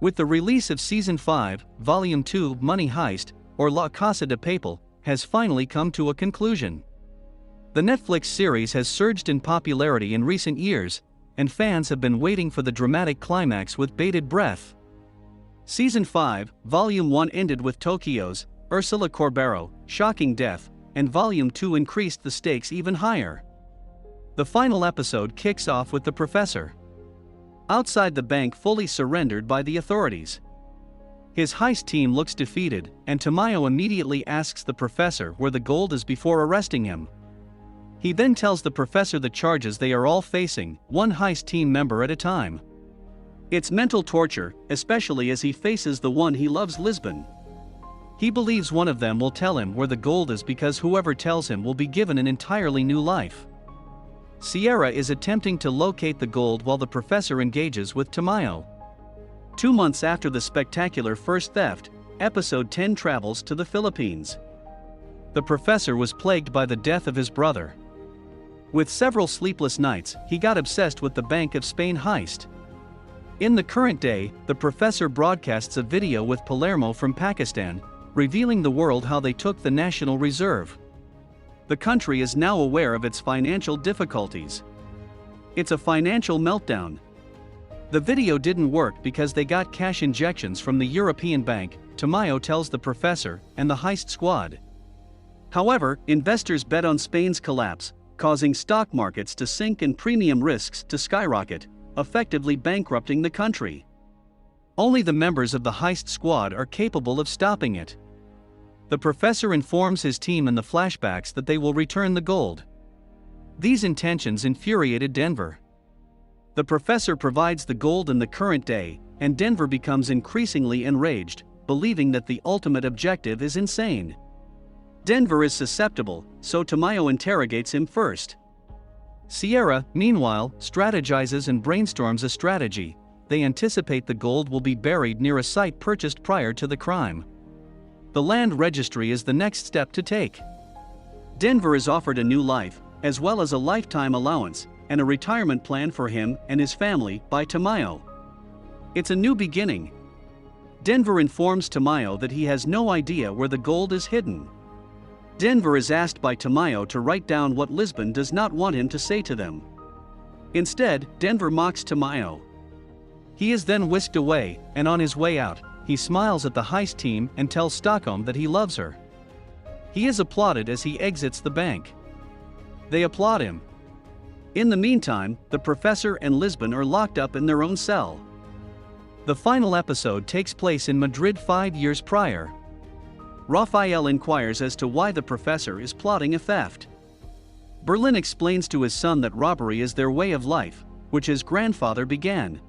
With the release of Season 5, Volume 2, Money Heist, or La Casa de Papel, has finally come to a conclusion. The Netflix series has surged in popularity in recent years, and fans have been waiting for the dramatic climax with bated breath. Season 5, Volume 1 ended with Tokyo's Ursula Corbero shocking death, and Volume 2 increased the stakes even higher. The final episode kicks off with the professor outside the bank, fully surrendered by the authorities. His heist team looks defeated, and Tamayo immediately asks the professor where the gold is before arresting him. He then tells the professor the charges they are all facing, one heist team member at a time. It's mental torture, especially as he faces the one he loves, Lisbon. He believes one of them will tell him where the gold is because whoever tells him will be given an entirely new life. Sierra is attempting to locate the gold while the professor engages with Tamayo. 2 months after the spectacular first theft, Episode 10 travels to the Philippines. The professor was plagued by the death of his brother. With several sleepless nights, he got obsessed with the Bank of Spain heist. In the current day, the professor broadcasts a video with Palermo from Pakistan, revealing the world how they took the National Reserve. The country is now aware of its financial difficulties. It's a financial meltdown. The video didn't work because they got cash injections from the European bank, Tamayo tells the professor and the heist squad. However, investors bet on Spain's collapse, causing stock markets to sink and premium risks to skyrocket, effectively bankrupting the country. Only the members of the heist squad are capable of stopping it. The professor informs his team in the flashbacks that they will return the gold. These intentions infuriated Denver. The professor provides the gold in the current day, and Denver becomes increasingly enraged, believing that the ultimate objective is insane. Denver is susceptible, so Tamayo interrogates him first. Sierra, meanwhile, strategizes and brainstorms a strategy. They anticipate the gold will be buried near a site purchased prior to the crime. The land registry is the next step to take. Denver is offered a new life, as well as a lifetime allowance, and a retirement plan for him and his family by Tamayo. It's a new beginning. Denver informs Tamayo that he has no idea where the gold is hidden. Denver is asked by Tamayo to write down what Lisbon does not want him to say to them. Instead, Denver mocks Tamayo. He is then whisked away, and on his way out, he smiles at the heist team and tells Stockholm that he loves her. He is applauded as he exits the bank. They applaud him. In the meantime, the professor and Lisbon are locked up in their own cell. The final episode takes place in Madrid 5 years prior. Raphael inquires as to why the professor is plotting a theft. Berlin explains to his son that robbery is their way of life, which his grandfather began.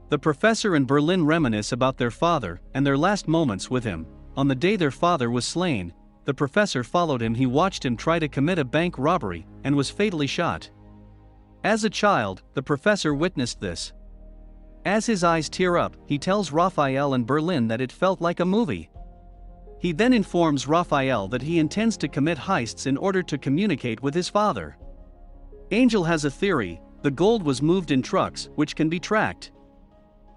The professor and Berlin reminisce about their father and their last moments with him. On the day their father was slain, the professor followed him. He watched him try to commit a bank robbery and was fatally shot. As a child, the professor witnessed this. As his eyes tear up, he tells Raphael and Berlin that it felt like a movie. He then informs Raphael that he intends to commit heists in order to communicate with his father. Angel has a theory: the gold was moved in trucks, which can be tracked.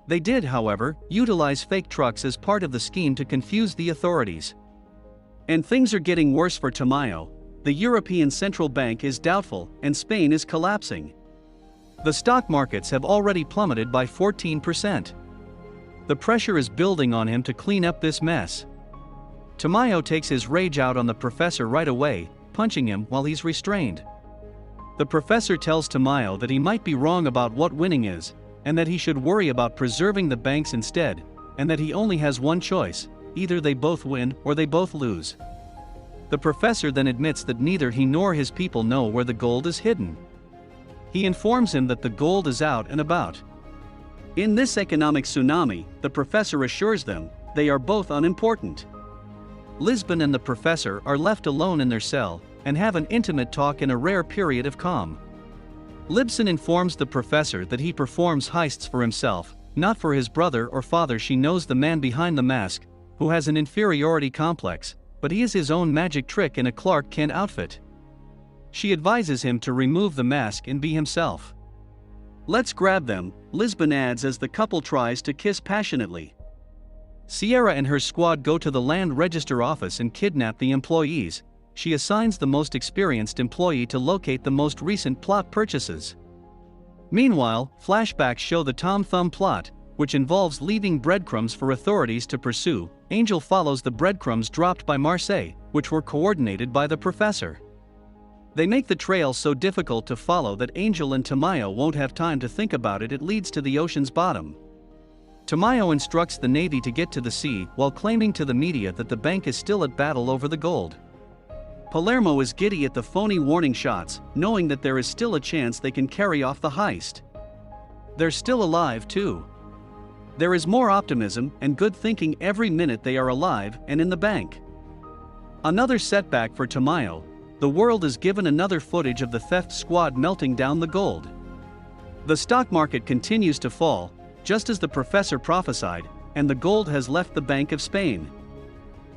They did, however, utilize fake trucks as part of the scheme to confuse the authorities. And things are getting worse for Tamayo. The European Central Bank is doubtful, and Spain is collapsing. The stock markets have already plummeted by 14%. The pressure is building on him to clean up this mess. Tamayo takes his rage out on the professor right away, punching him while he's restrained. The professor tells Tamayo that he might be wrong about what winning is, and that he should worry about preserving the banks instead, and that he only has one choice: either they both win or they both lose. The professor then admits that neither he nor his people know where the gold is hidden. He informs him that the gold is out and about. In this economic tsunami, the professor assures them they are both unimportant. Lisbon and the professor are left alone in their cell and have an intimate talk in a rare period of calm. Libson informs the professor that he performs heists for himself, not for his brother or father. She knows the man behind the mask, who has an inferiority complex, but he is his own magic trick in a Clark Kent outfit. She advises him to remove the mask and be himself. "Let's grab them," Lisbon adds as the couple tries to kiss passionately. Sierra and her squad go to the land register office and kidnap the employees. She assigns the most experienced employee to locate the most recent plot purchases. Meanwhile, flashbacks show the Tom Thumb plot, which involves leaving breadcrumbs for authorities to pursue. Angel follows the breadcrumbs dropped by Marseille, which were coordinated by the professor. They make the trail so difficult to follow that Angel and Tamayo won't have time to think about it. It leads to the ocean's bottom. Tamayo instructs the Navy to get to the sea while claiming to the media that the bank is still at battle over the gold. Palermo is giddy at the phony warning shots, knowing that there is still a chance they can carry off the heist. They're still alive too. There is more optimism and good thinking every minute they are alive and in the bank. Another setback for Tamayo. The world is given another footage of the theft squad melting down the gold. The stock market continues to fall, just as the professor prophesied, and the gold has left the Bank of Spain.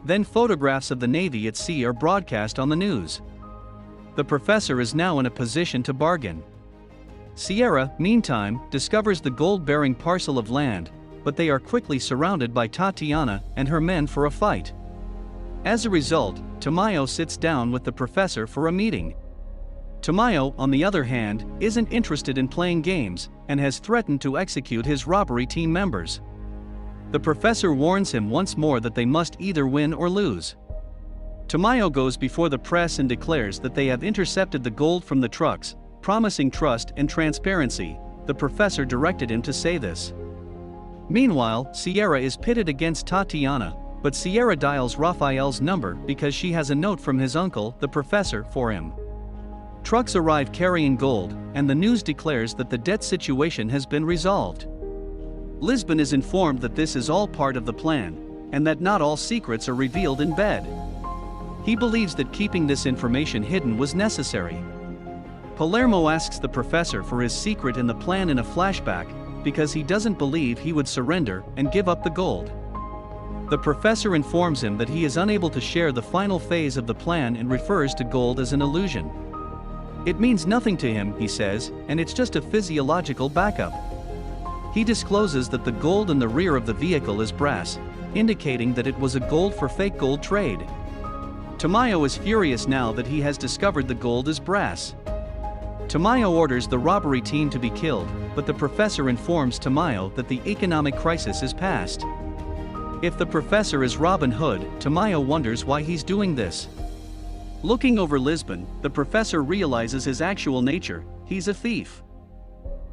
Then photographs of the Navy at sea are broadcast on the news. The professor is now in a position to bargain. Sierra, meantime, discovers the gold-bearing parcel of land, but they are quickly surrounded by Tatiana and her men for a fight. As a result, Tamayo sits down with the professor for a meeting. Tamayo, on the other hand, isn't interested in playing games and has threatened to execute his robbery team members. The professor warns him once more that they must either win or lose. Tamayo goes before the press and declares that they have intercepted the gold from the trucks, promising trust and transparency. The professor directed him to say this. Meanwhile, Sierra is pitted against Tatiana, but Sierra dials Raphael's number because she has a note from his uncle, the professor, for him. Trucks arrive carrying gold, and the news declares that the debt situation has been resolved. Lisbon is informed that this is all part of the plan, and that not all secrets are revealed in bed. He believes that keeping this information hidden was necessary. Palermo asks the professor for his secret in the plan in a flashback, because he doesn't believe he would surrender and give up the gold. The professor informs him that he is unable to share the final phase of the plan and refers to gold as an illusion. It means nothing to him, he says, and it's just a physiological backup. He discloses that the gold in the rear of the vehicle is brass, indicating that it was a gold for fake gold trade. Tamayo is furious now that he has discovered the gold is brass. Tamayo orders the robbery team to be killed, but the professor informs Tamayo that the economic crisis is past. If the professor is Robin Hood, Tamayo wonders why he's doing this. Looking over Lisbon, the professor realizes his actual nature: he's a thief.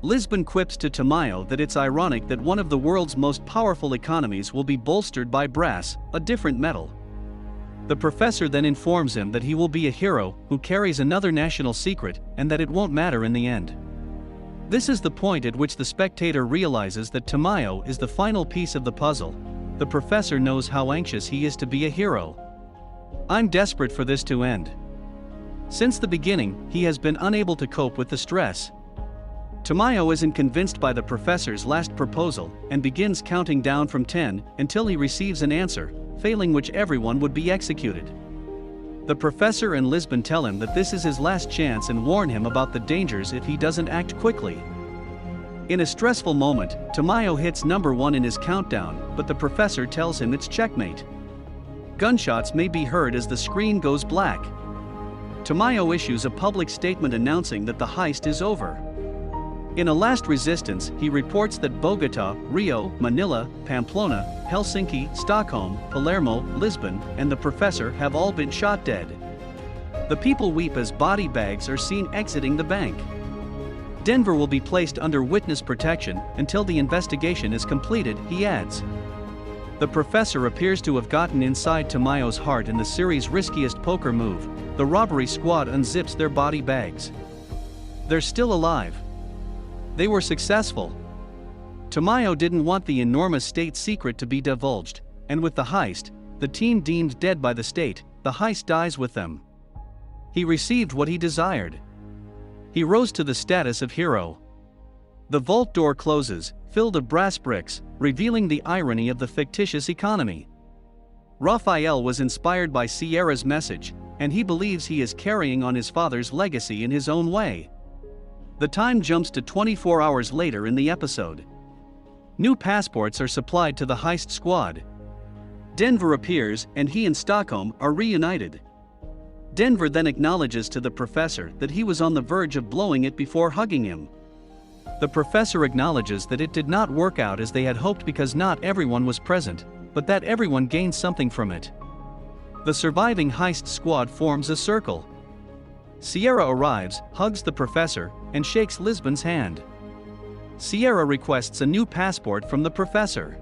Lisbon quips to Tamayo that it's ironic that one of the world's most powerful economies will be bolstered by brass, a different metal. The professor then informs him that he will be a hero who carries another national secret, and that it won't matter in the end. This is the point at which the spectator realizes that Tamayo is the final piece of the puzzle. The professor knows how anxious he is to be a hero. "I'm desperate for this to end." Since the beginning, he has been unable to cope with the stress. Tamayo isn't convinced by the professor's last proposal and begins counting down from 10 until he receives an answer, failing which everyone would be executed. The professor and Lisbon tell him that this is his last chance and warn him about the dangers if he doesn't act quickly. In a stressful moment, Tamayo hits number 1 in his countdown, but the professor tells him it's checkmate. Gunshots may be heard as the screen goes black. Tamayo issues a public statement announcing that the heist is over. In a last resistance, he reports that Bogota, Rio, Manila, Pamplona, Helsinki, Stockholm, Palermo, Lisbon, and the professor have all been shot dead. The people weep as body bags are seen exiting the bank. Denver will be placed under witness protection until the investigation is completed, he adds. The professor appears to have gotten inside Tamayo's heart in the series' riskiest poker move. The robbery squad unzips their body bags. They're still alive. They were successful. Tamayo didn't want the enormous state secret to be divulged, and with the heist, the team deemed dead by the state, the heist dies with them. He received what he desired. He rose to the status of hero. The vault door closes, filled of brass bricks, revealing the irony of the fictitious economy. Raphael was inspired by Sierra's message, and he believes he is carrying on his father's legacy in his own way. The time jumps to 24 hours later in the episode. New passports are supplied to the heist squad. Denver appears and he and Stockholm are reunited. Denver then acknowledges to the professor that he was on the verge of blowing it before hugging him. The professor acknowledges that it did not work out as they had hoped because not everyone was present, but that everyone gained something from it. The surviving heist squad forms a circle. Sierra arrives, hugs the professor, and shakes Lisbon's hand. Sierra requests a new passport from the professor.